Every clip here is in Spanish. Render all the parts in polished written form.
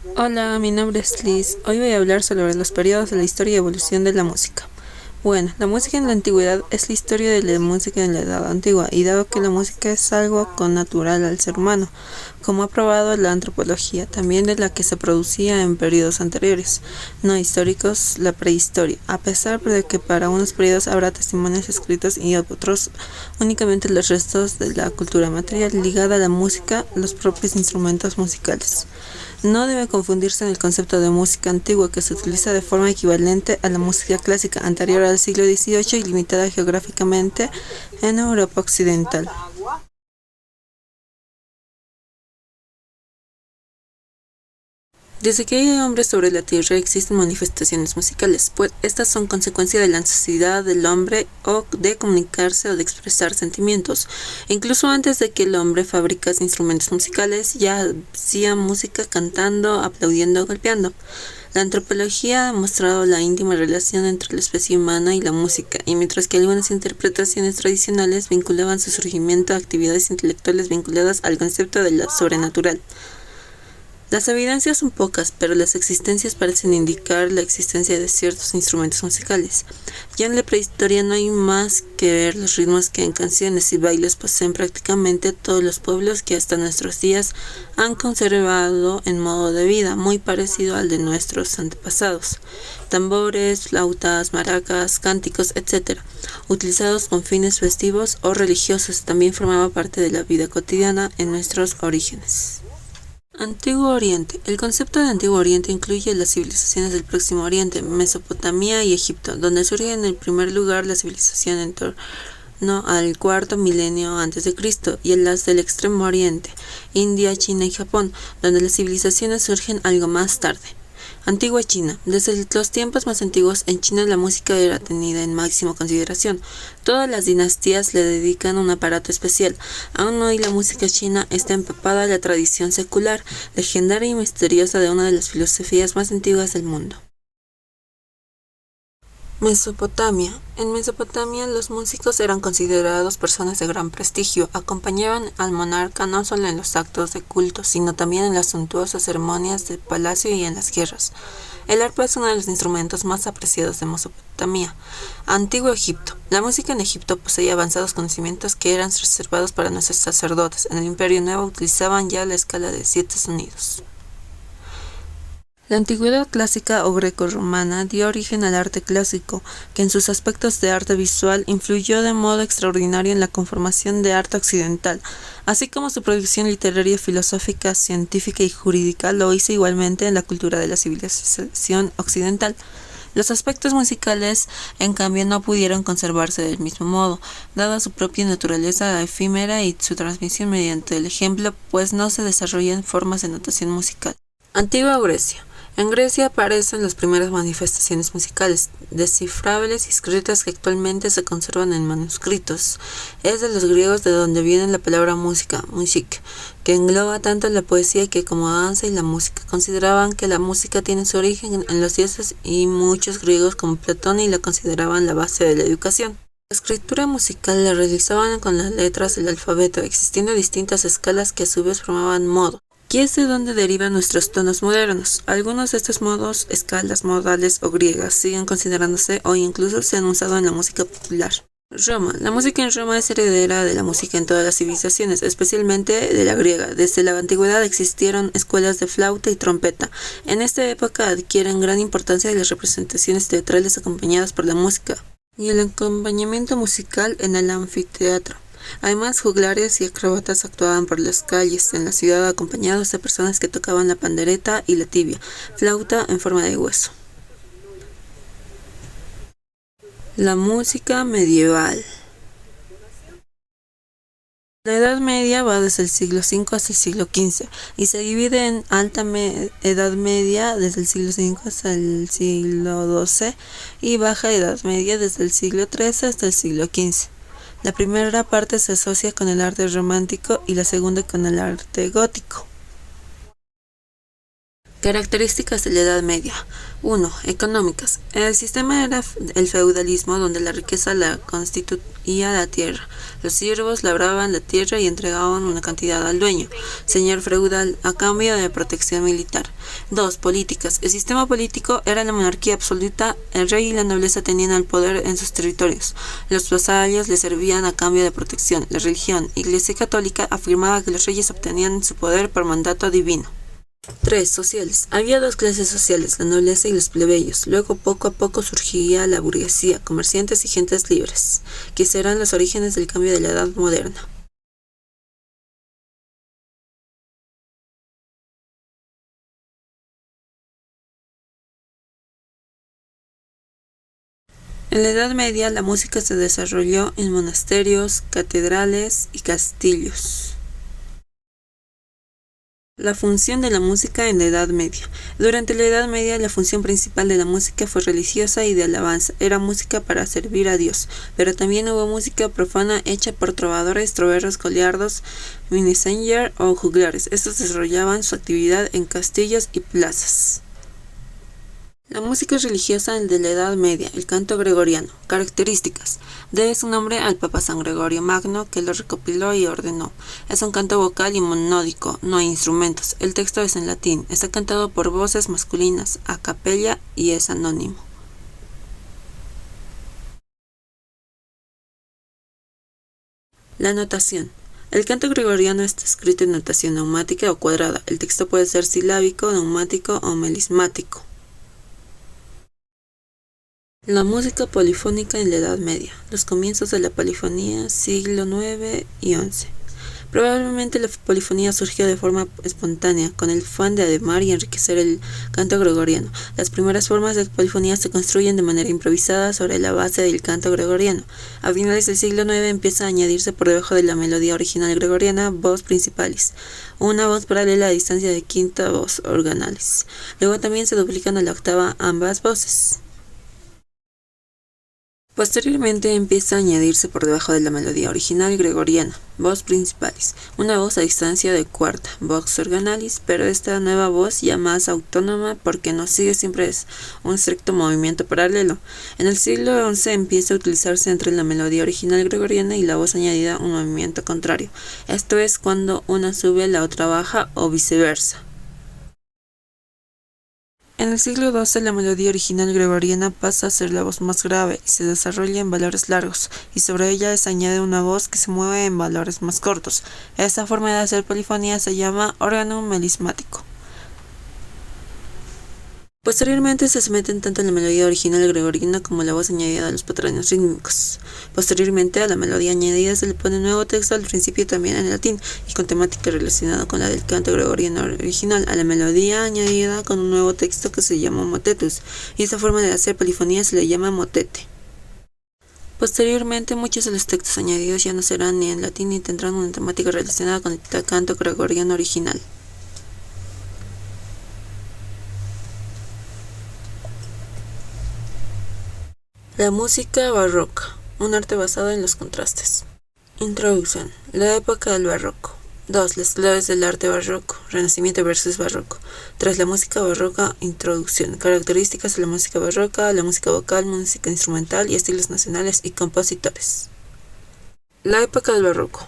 Hola, mi nombre es Liz. Hoy voy a hablar sobre los periodos de la historia y evolución de la música. Bueno, la música en la antigüedad es la historia de la música en la edad antigua, y dado que la música es algo connatural al ser humano, como ha probado la antropología, también de la que se producía en periodos anteriores, no históricos, la prehistoria, a pesar de que para unos periodos habrá testimonios escritos y otros únicamente los restos de la cultura material ligada a la música, los propios instrumentos musicales. No debe confundirse en el concepto de música antigua, que se utiliza de forma equivalente a la música clásica anterior al siglo XVIII y limitada geográficamente en Europa occidental. Desde que hay hombres sobre la tierra existen manifestaciones musicales, pues estas son consecuencia de la necesidad del hombre o de comunicarse o de expresar sentimientos. Incluso antes de que el hombre fabricase instrumentos musicales, ya hacía música cantando, aplaudiendo, golpeando. La antropología ha mostrado la íntima relación entre la especie humana y la música, y mientras que algunas interpretaciones tradicionales vinculaban su surgimiento a actividades intelectuales vinculadas al concepto de lo sobrenatural. Las evidencias son pocas, pero las existencias parecen indicar la existencia de ciertos instrumentos musicales. Ya en la prehistoria no hay más que ver los ritmos que en canciones y bailes poseen prácticamente todos los pueblos que hasta nuestros días han conservado en modo de vida muy parecido al de nuestros antepasados. Tambores, flautas, maracas, cánticos, etc., utilizados con fines festivos o religiosos, también formaba parte de la vida cotidiana en nuestros orígenes. Antiguo Oriente. El concepto de Antiguo Oriente incluye las civilizaciones del Próximo Oriente, Mesopotamia y Egipto, donde surge en el primer lugar la civilización en torno al cuarto milenio antes de Cristo, y en las del Extremo Oriente, India, China y Japón, donde las civilizaciones surgen algo más tarde. Antigua China. Desde los tiempos más antiguos, en China la música era tenida en máxima consideración. Todas las dinastías le dedican un aparato especial. Aún hoy la música china está empapada de la tradición secular, legendaria y misteriosa de una de las filosofías más antiguas del mundo. Mesopotamia. En Mesopotamia los músicos eran considerados personas de gran prestigio, acompañaban al monarca no solo en los actos de culto, sino también en las suntuosas ceremonias del palacio y en las guerras. El arpa es uno de los instrumentos más apreciados de Mesopotamia. Antiguo Egipto. La música en Egipto poseía avanzados conocimientos que eran reservados para nuestros sacerdotes. En el Imperio Nuevo utilizaban ya la escala de 7 sonidos. La antigüedad clásica o grecorromana dio origen al arte clásico, que en sus aspectos de arte visual influyó de modo extraordinario en la conformación de arte occidental, así como su producción literaria, filosófica, científica y jurídica lo hizo igualmente en la cultura de la civilización occidental. Los aspectos musicales, en cambio, no pudieron conservarse del mismo modo, dada su propia naturaleza efímera y su transmisión mediante el ejemplo, pues no se desarrollan formas de notación musical. Antigua Grecia. En Grecia aparecen las primeras manifestaciones musicales, descifrables y escritas que actualmente se conservan en manuscritos. Es de los griegos de donde viene la palabra música, musik, que engloba tanto la poesía como danza y la música. Consideraban que la música tiene su origen en los dioses y muchos griegos como Platón y la consideraban la base de la educación. La escritura musical la realizaban con las letras del alfabeto, existiendo distintas escalas que a su vez formaban modos. Aquí es de donde derivan nuestros tonos modernos. Algunos de estos modos, escalas modales o griegas, siguen considerándose o incluso se han usado en la música popular. Roma. La música en Roma es heredera de la música en todas las civilizaciones, especialmente de la griega. Desde la antigüedad existieron escuelas de flauta y trompeta. En esta época adquieren gran importancia las representaciones teatrales acompañadas por la música y el acompañamiento musical en el anfiteatro. Además, juglares y acróbatas actuaban por las calles en la ciudad acompañados de personas que tocaban la pandereta y la tibia, flauta en forma de hueso. La música medieval. La Edad Media va desde el siglo V hasta el siglo XV y se divide en Alta Edad Media desde el siglo V hasta el siglo XII y Baja Edad Media desde el siglo XIII hasta el siglo XV. La primera parte se asocia con el arte romántico y la segunda con el arte gótico. Características de la Edad Media. 1. Económicas. El sistema era el feudalismo, donde la riqueza la constituía la tierra. Los siervos labraban la tierra y entregaban una cantidad al dueño, señor feudal, a cambio de protección militar. 2. Políticas. El sistema político era la monarquía absoluta. El rey y la nobleza tenían el poder en sus territorios. Los vasallos le servían a cambio de protección. La religión. Iglesia católica afirmaba que los reyes obtenían su poder por mandato divino. 3. Sociales. Había dos clases sociales, la nobleza y los plebeyos. Luego poco a poco surgiría la burguesía, comerciantes y gentes libres, que serán los orígenes del cambio de la Edad Moderna. En la Edad Media la música se desarrolló en monasterios, catedrales y castillos. La función de la música en la Edad Media. Durante la Edad Media la función principal de la música fue religiosa y de alabanza. Era música para servir a Dios, pero también hubo música profana hecha por trovadores, troveros, goliardos, minnesingers o juglares. Estos desarrollaban su actividad en castillos y plazas. La música religiosa de la Edad Media, el canto gregoriano. Características. Debe su nombre al Papa San Gregorio Magno, que lo recopiló y ordenó. Es un canto vocal y monódico, no hay instrumentos. El texto es en latín. Está cantado por voces masculinas, a capella, y es anónimo. La notación. El canto gregoriano está escrito en notación neumática o cuadrada. El texto puede ser silábico, neumático o melismático. La música polifónica en la Edad Media. Los comienzos de la polifonía, siglo IX y XI. Probablemente la polifonía surgió de forma espontánea, con el afán de ademar y enriquecer el canto gregoriano. Las primeras formas de polifonía se construyen de manera improvisada sobre la base del canto gregoriano. A finales del siglo IX empieza a añadirse por debajo de la melodía original gregoriana voz principales, una voz paralela a distancia de quinta voz organales. Luego también se duplican a la octava ambas voces. Posteriormente empieza a añadirse por debajo de la melodía original gregoriana, voz principales, una voz a distancia de cuarta, vox organalis, pero esta nueva voz ya más autónoma porque no sigue siempre un estricto movimiento paralelo. En el siglo XI empieza a utilizarse entre la melodía original gregoriana y la voz añadida un movimiento contrario, esto es cuando una sube la otra baja o viceversa. En el siglo XII la melodía original gregoriana pasa a ser la voz más grave y se desarrolla en valores largos, y sobre ella se añade una voz que se mueve en valores más cortos. Esta forma de hacer polifonía se llama órgano melismático. Posteriormente se someten tanto la melodía original gregoriana como la voz añadida a los patrones rítmicos. Posteriormente a la melodía añadida se le pone un nuevo texto, al principio también en latín y con temática relacionada con la del canto gregoriano original, a la melodía añadida con un nuevo texto que se llama motetus, y esta forma de hacer polifonía se le llama motete. Posteriormente muchos de los textos añadidos ya no serán ni en latín ni tendrán una temática relacionada con el canto gregoriano original. La música barroca, un arte basado en los contrastes. Introducción. La época del barroco. 2. Las claves del arte barroco. Renacimiento versus barroco. 3. La música barroca. Introducción. Características de la música barroca, la música vocal, música instrumental y estilos nacionales y compositores. La época del barroco.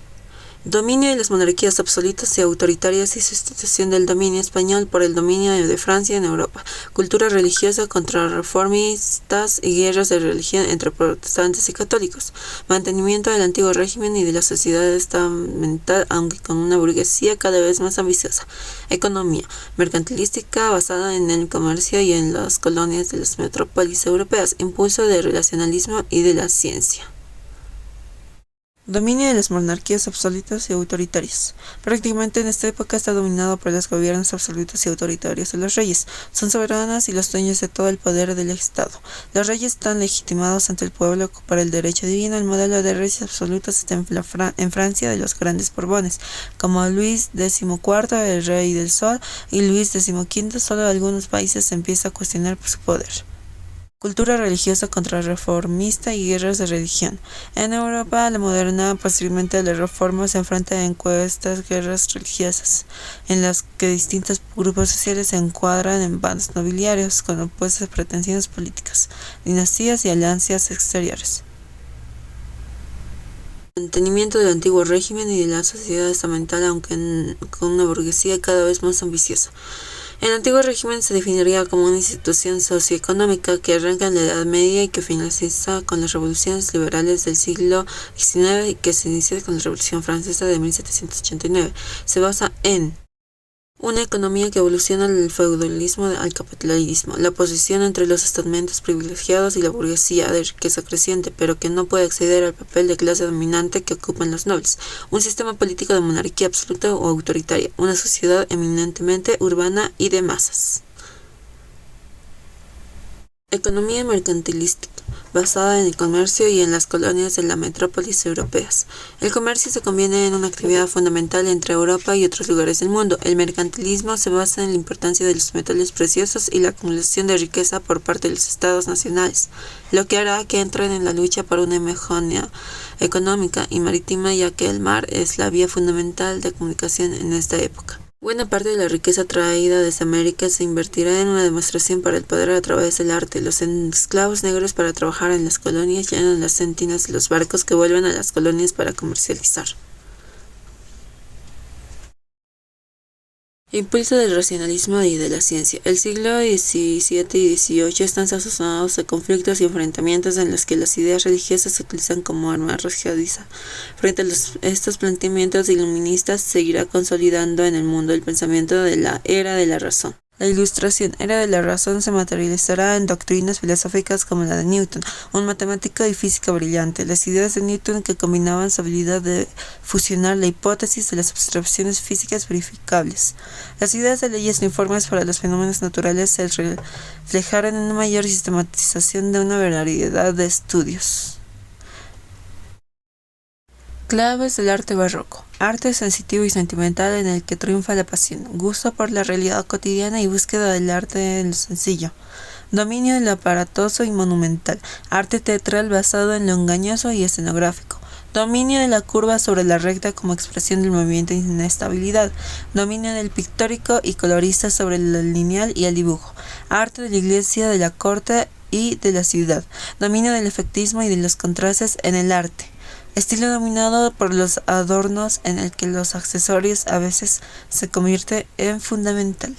Dominio de las monarquías absolutas y autoritarias y sustitución del dominio español por el dominio de Francia en Europa. Cultura religiosa contra reformistas y guerras de religión entre protestantes y católicos. Mantenimiento del antiguo régimen y de la sociedad estamental, aunque con una burguesía cada vez más ambiciosa. Economía mercantilística basada en el comercio y en las colonias de las metrópolis europeas. Impulso del racionalismo y de la ciencia. Dominio de las monarquías absolutas y autoritarias. Prácticamente en esta época está dominado por los gobiernos absolutos y autoritarios de los reyes. Son soberanos y los dueños de todo el poder del Estado. Los reyes están legitimados ante el pueblo por el derecho divino. El modelo de reyes absolutos está en Francia de los grandes Borbones, como Luis XIV, el rey del sol, y Luis XV. Solo en algunos países se empieza a cuestionar su poder. cultura religiosa contrarreformista y guerras de religión. En Europa, la moderna, posteriormente a la Reforma, se enfrenta a encuestas guerras religiosas, en las que distintos grupos sociales se encuadran en bandos nobiliarios con opuestas pretensiones políticas, dinastías y alianzas exteriores. Mantenimiento del antiguo régimen y de la sociedad estamental, aunque con una burguesía cada vez más ambiciosa. El antiguo régimen se definiría como una institución socioeconómica que arranca en la Edad Media y que finaliza con las revoluciones liberales del siglo XIX y que se inicia con la Revolución Francesa de 1789. Se basa en una economía que evoluciona del feudalismo al capitalismo, la oposición entre los estamentos privilegiados y la burguesía de riqueza creciente, pero que no puede acceder al papel de clase dominante que ocupan los nobles, un sistema político de monarquía absoluta o autoritaria, una sociedad eminentemente urbana y de masas. Economía mercantilística, basada en el comercio y en las colonias de las metrópolis europeas. El comercio se convierte en una actividad fundamental entre Europa y otros lugares del mundo. El mercantilismo se basa en la importancia de los metales preciosos y la acumulación de riqueza por parte de los estados nacionales, lo que hará que entren en la lucha por una hegemonía económica y marítima, ya que el mar es la vía fundamental de comunicación en esta época. Buena parte de la riqueza traída desde América se invertirá en una demostración para el poder a través del arte. Los esclavos negros para trabajar en las colonias llenan las sentinas de los barcos que vuelven a las colonias para comercializar. Impulso del racionalismo y de la ciencia. El siglo XVII y XVIII están asociados a conflictos y enfrentamientos en los que las ideas religiosas se utilizan como arma arrojadiza. Frente a estos planteamientos iluministas, seguirá consolidando en el mundo el pensamiento de la era de la razón. La Ilustración, era de la razón, se materializará en doctrinas filosóficas como la de Newton, un matemático y físico brillante. Las ideas de Newton, que combinaban su habilidad de fusionar la hipótesis de las observaciones físicas verificables. Las ideas de leyes uniformes para los fenómenos naturales se reflejaron en una mayor sistematización de una variedad de estudios. Claves del arte barroco. Arte sensitivo y sentimental en el que triunfa la pasión, gusto por la realidad cotidiana y búsqueda del arte en lo sencillo. Dominio de lo aparatoso y monumental. Arte teatral basado en lo engañoso y escenográfico. Dominio de la curva sobre la recta como expresión del movimiento e inestabilidad. Dominio del pictórico y colorista sobre el lineal y el dibujo. Arte de la iglesia, de la corte y de la ciudad. Dominio del efectismo y de los contrastes en el arte. Estilo dominado por los adornos en el que los accesorios a veces se convierte en fundamental.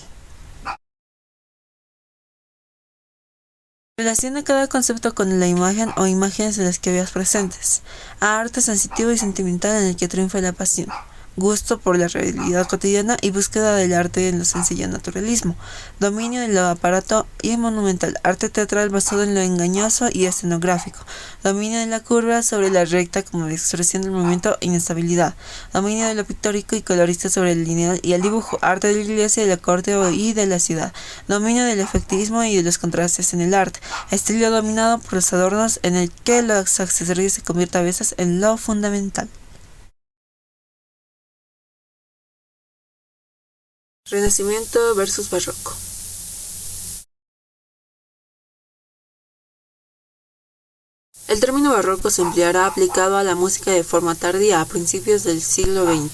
Relaciona cada concepto con la imagen o imágenes de las que veas presentes. Arte sensitivo y sentimental en el que triunfa la pasión. Gusto por la realidad cotidiana y búsqueda del arte en lo sencillo naturalismo. Dominio de lo aparato y monumental. Arte teatral basado en lo engañoso y escenográfico. Dominio de la curva sobre la recta como expresión del movimiento e inestabilidad. Dominio de lo pictórico y colorista sobre el lineal y el dibujo. Arte de la iglesia, de la corte y de la ciudad. Dominio del efectismo y de los contrastes en el arte. Estilo dominado por los adornos en el que los accesorios se convierten a veces en lo fundamental. Renacimiento versus Barroco. El término barroco se empleará aplicado a la música de forma tardía, a principios del siglo XX.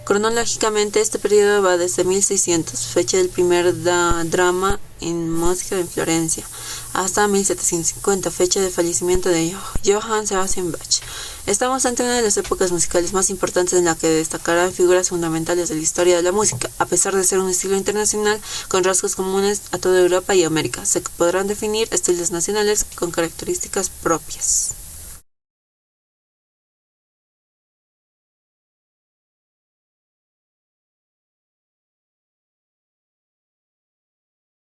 Cronológicamente, este periodo va desde 1600, fecha del primer drama en música en Florencia, hasta 1750, fecha de fallecimiento de Johann Sebastian Bach. Estamos ante una de las épocas musicales más importantes en la que destacarán figuras fundamentales de la historia de la música. A pesar de ser un estilo internacional con rasgos comunes a toda Europa y América, se podrán definir estilos nacionales con características propias.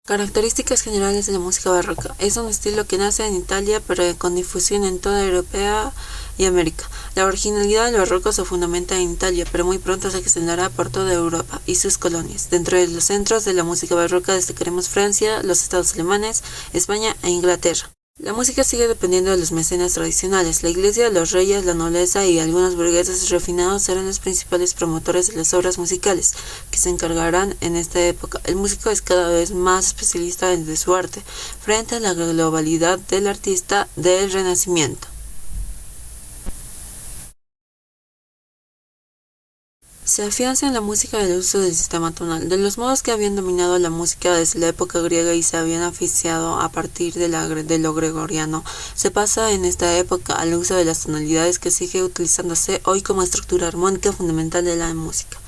Características generales de la música barroca. Es un estilo que nace en Italia pero con difusión en toda Europa y América. La originalidad del barroco se fundamenta en Italia, pero muy pronto se extenderá por toda Europa y sus colonias. Dentro de los centros de la música barroca destacaremos Francia, los estados alemanes, España e Inglaterra. La música sigue dependiendo de los mecenas tradicionales. La iglesia, los reyes, la nobleza y algunos burgueses refinados serán los principales promotores de las obras musicales que se encargarán en esta época. El músico es cada vez más especialista de su arte, frente a la globalidad del artista del Renacimiento. Se afianza en la música el uso del sistema tonal, de los modos que habían dominado la música desde la época griega y se habían aficiado a partir de lo gregoriano. Se pasa en esta época al uso de las tonalidades que sigue utilizándose hoy como estructura armónica fundamental de la música.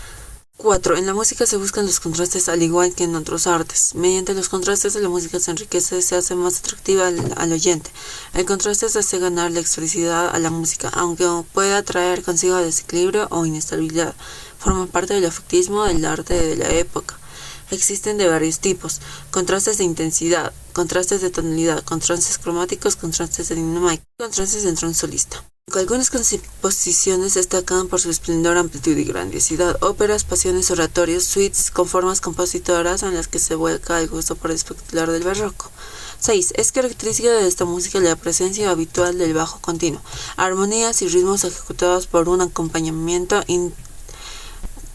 4. En la música se buscan los contrastes al igual que en otros artes. Mediante los contrastes la música se enriquece, se hace más atractiva al oyente. El contraste se hace ganar la expresividad a la música, aunque pueda traer consigo desequilibrio o inestabilidad. Forma parte del efectismo del arte de la época. Existen de varios tipos: contrastes de intensidad, contrastes de tonalidad, contrastes cromáticos, contrastes de dinámica, contrastes entre un solista. Algunas composiciones destacan por su esplendor, amplitud y grandiosidad: óperas, pasiones, oratorios, suites con formas compositoras en las que se vuelca el gusto por espectacular del barroco. 6. Es característica de esta música la presencia habitual del bajo continuo, armonías y ritmos ejecutados por un acompañamiento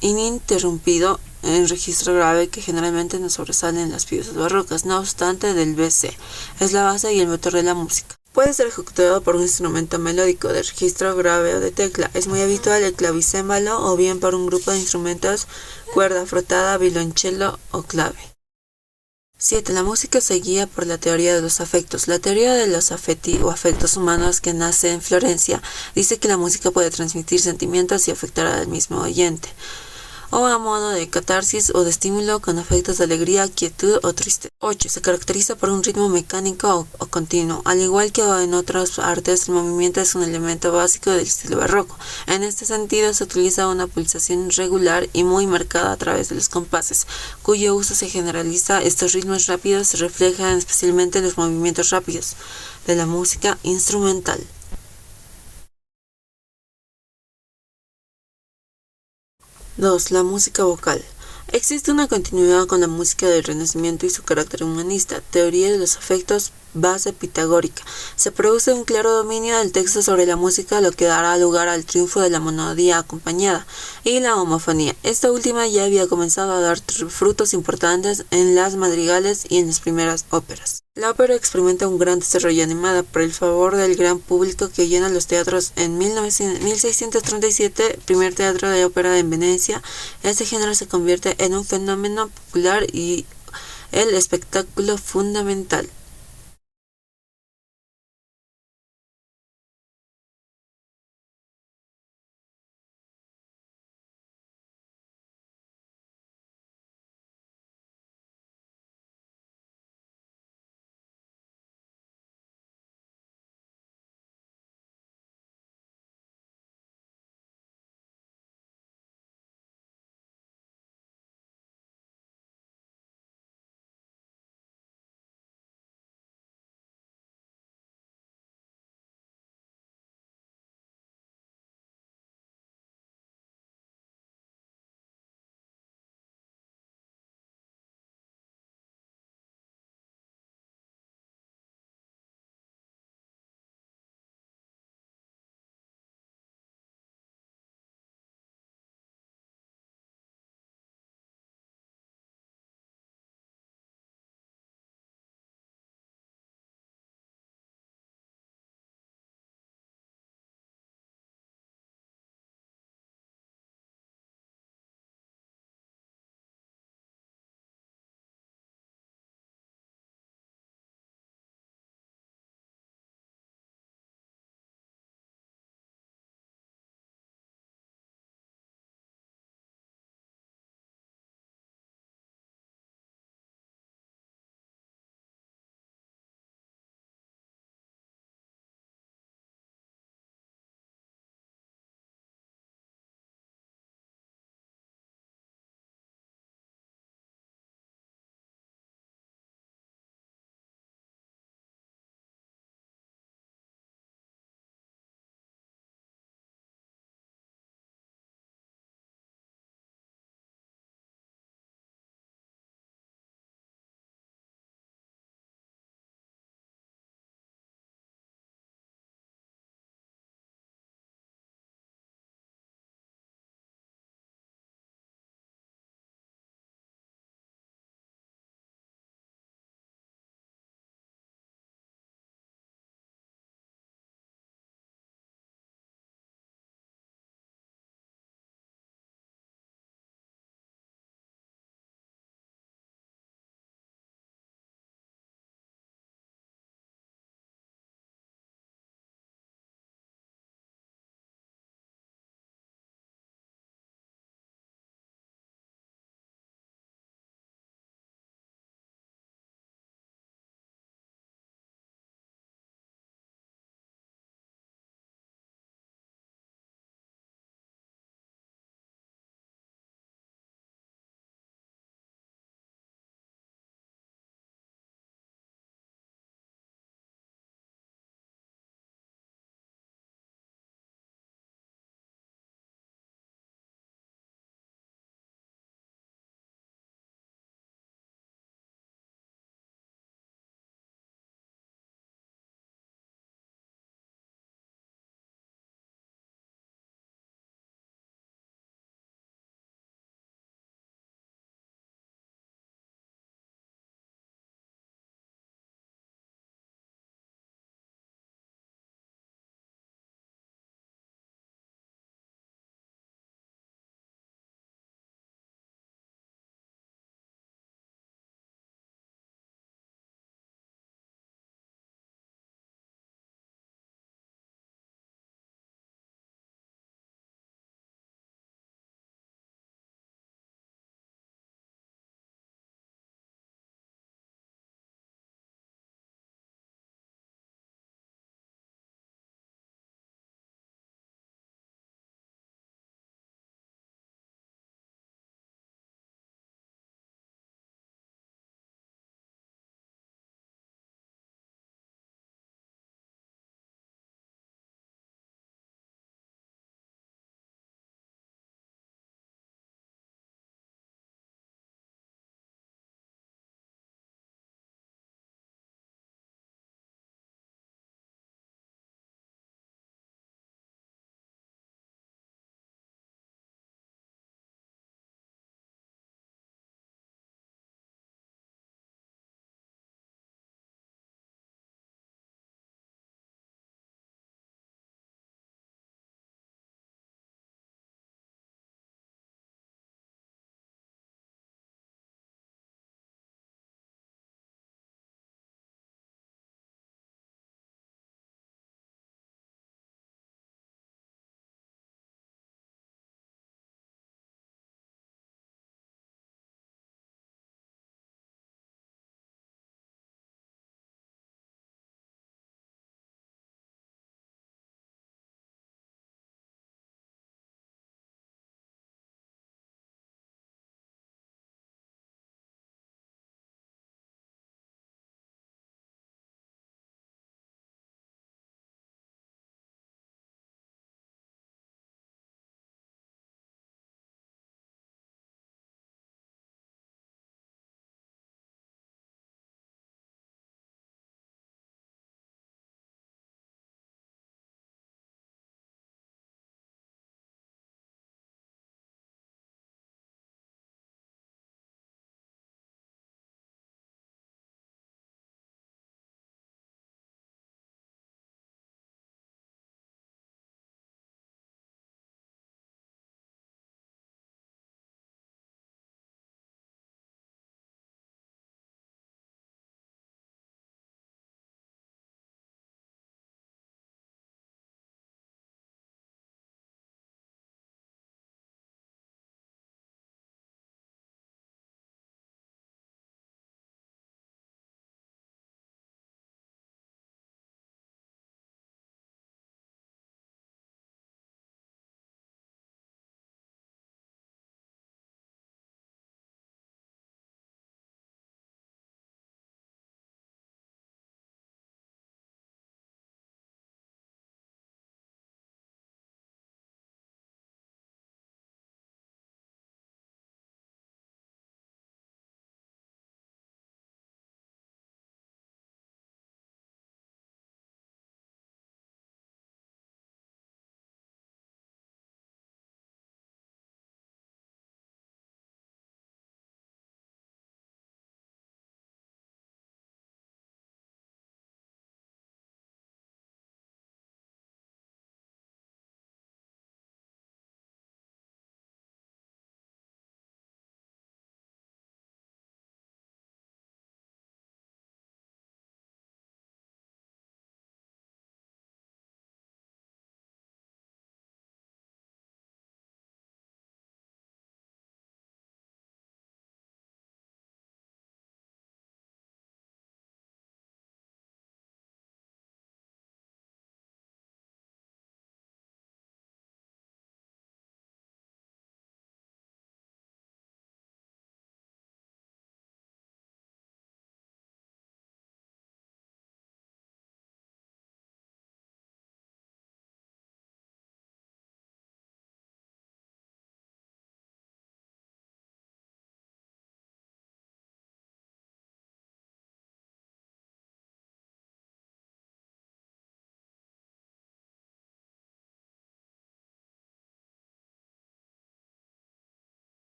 ininterrumpido en registro grave que generalmente no sobresale en las piezas barrocas. No obstante, del BC es la base y el motor de la música. Puede ser ejecutado por un instrumento melódico de registro grave o de tecla. Es muy habitual el clavicémbalo o bien por un grupo de instrumentos, cuerda frotada, violonchelo o clave. 7. La música se guía por la teoría de los afectos. La teoría de los affetti o afectos humanos, que nace en Florencia, dice que la música puede transmitir sentimientos y afectar al mismo oyente, o a modo de catarsis o de estímulo con efectos de alegría, quietud o tristeza. 8. Se caracteriza por un ritmo mecánico o continuo. Al igual que en otras artes, el movimiento es un elemento básico del estilo barroco. En este sentido, se utiliza una pulsación regular y muy marcada a través de los compases, cuyo uso se generaliza. Estos ritmos rápidos se reflejan especialmente en los movimientos rápidos de la música instrumental. 2. La música vocal. Existe una continuidad con la música del Renacimiento y su carácter humanista. Teoría de los afectos, base pitagórica. Se produce un claro dominio del texto sobre la música, lo que dará lugar al triunfo de la monodía acompañada y la homofonía. Esta última ya había comenzado a dar frutos importantes en las madrigales y en las primeras óperas. La ópera experimenta un gran desarrollo animada por el favor del gran público que llena los teatros. En 1637, primer teatro de ópera en Venecia, este género se convierte en un fenómeno popular y el espectáculo fundamental.